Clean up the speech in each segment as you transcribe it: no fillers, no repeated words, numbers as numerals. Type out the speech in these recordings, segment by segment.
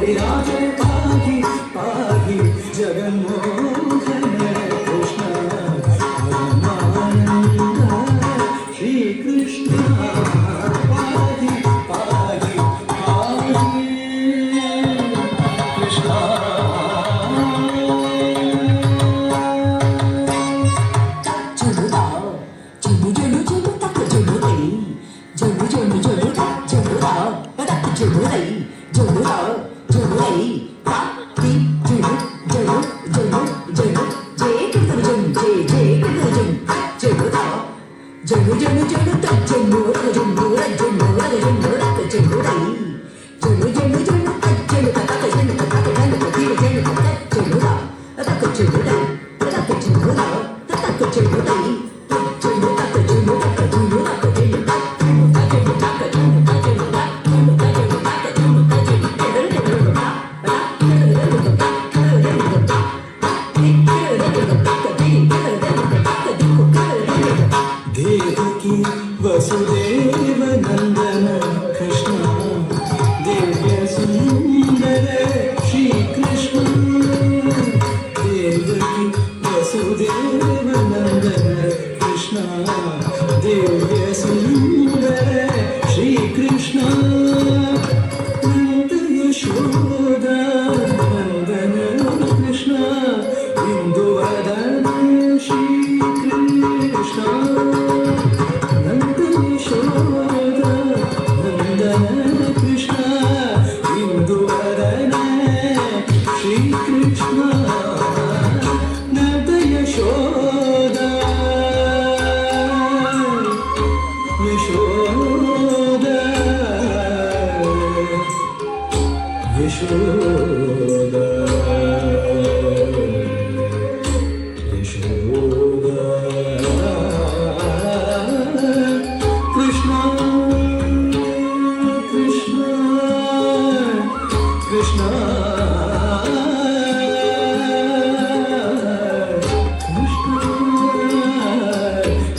कविराजे पाहि पाहि जगन्मोहन कृष्ण परमानंद श्री कृष्ण पाहि पाहि पाहि कृष्ण देवकी वसुदेव नंदन कृष्ण दिव्य सुंदर श्री कृष्ण देवकी वसुदेव नंदन कृष्ण दिव्य सुंदर श्री कृष्ण नंद यशोदा नंदन Krishna इंदुवदन Shri Krishna Yashoda, Yashoda, Krishna, Krishna, Krishna, Krishna,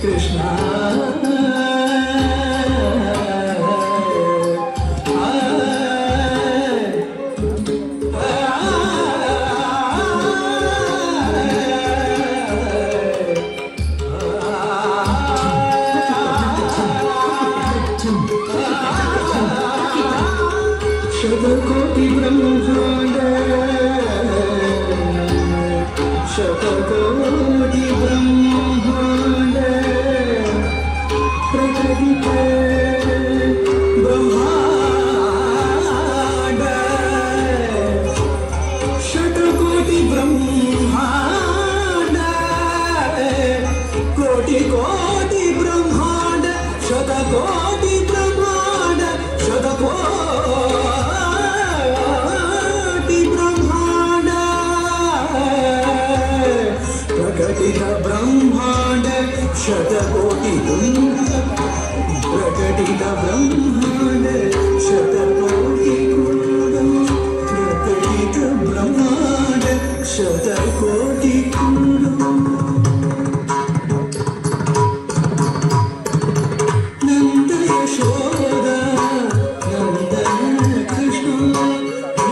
Krishna. शतकोटि ब्रह्मांड शतकोटि ब्रह्मांड प्रकटित ब्रह्मांड शतकोटि ब्रह्मांड कोटि कोटि ब्रह्मांड शतकोटि ब्रह्मांड शतकोटि प्रकटित ब्रह्मांड शतकोटि प्रकटित ब्रह्मांड शतकोटि प्रकटित ब्रह्मांड शतकोटि नंद यशोदा नंदन कृष्ण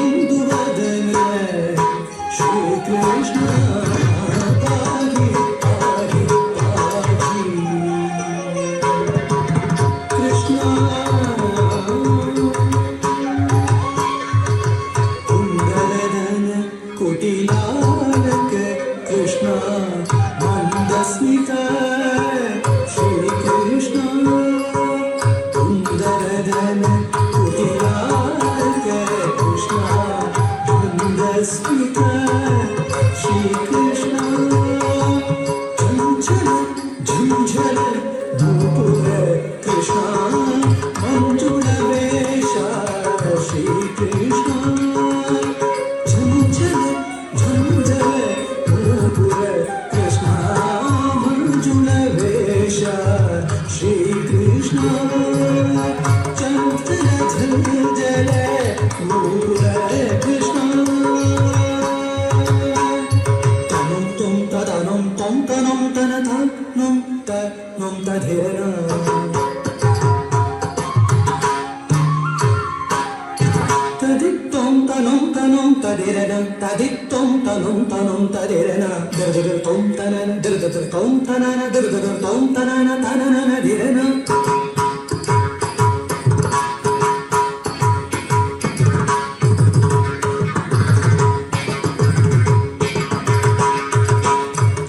इंदुवदन श्री कृष्ण कुटिलालक कृष्ण मंदस्मिता श्री कृष्ण कुंदरधन कुटिलालक कृष्ण मंदस्मिता श्री कृष्ण झंझल झंझल नूपुर कृष्ण मंजुल वेश श्री कृष्ण श्री कृष्ण चंचल झंझल नूपुर कृष्ण तनुं तुम तदनुं तुम तनुं तन तनुं तनुं तधेन तदित्तं tanum tanum tadiranam tadittum tanum tanum tadirana dirdir tom tanana dirdir tom tanana dirdir tom tanana tanana dirana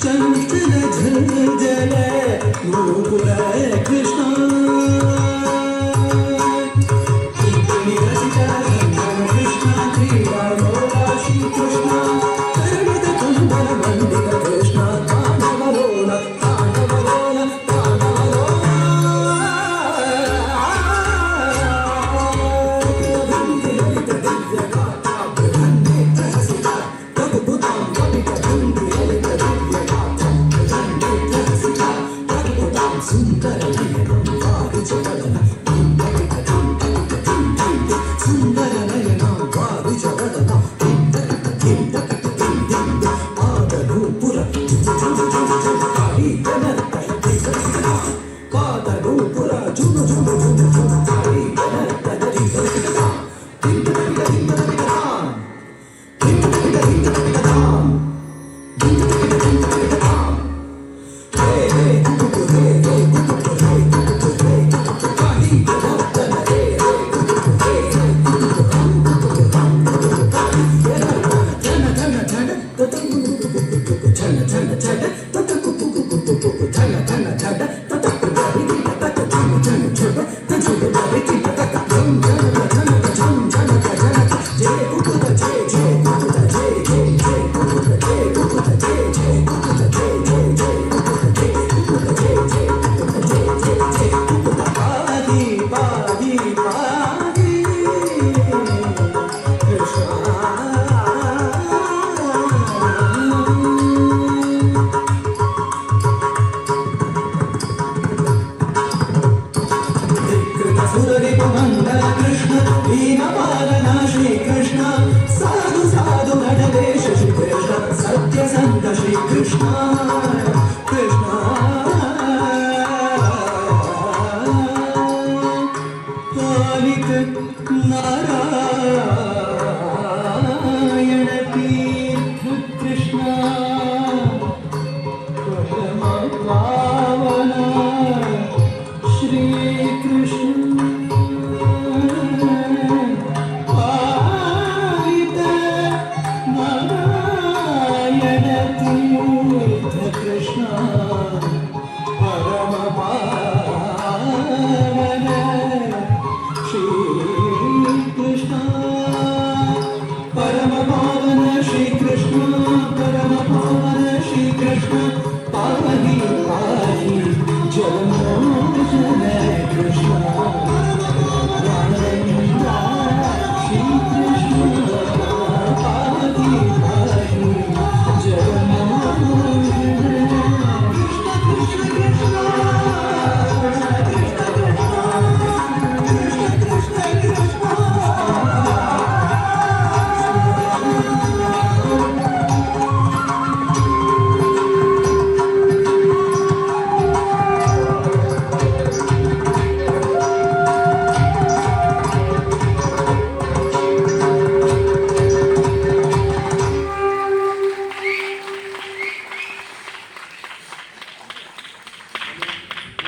चंचल झलझल नूपुर कृष्ण नारायण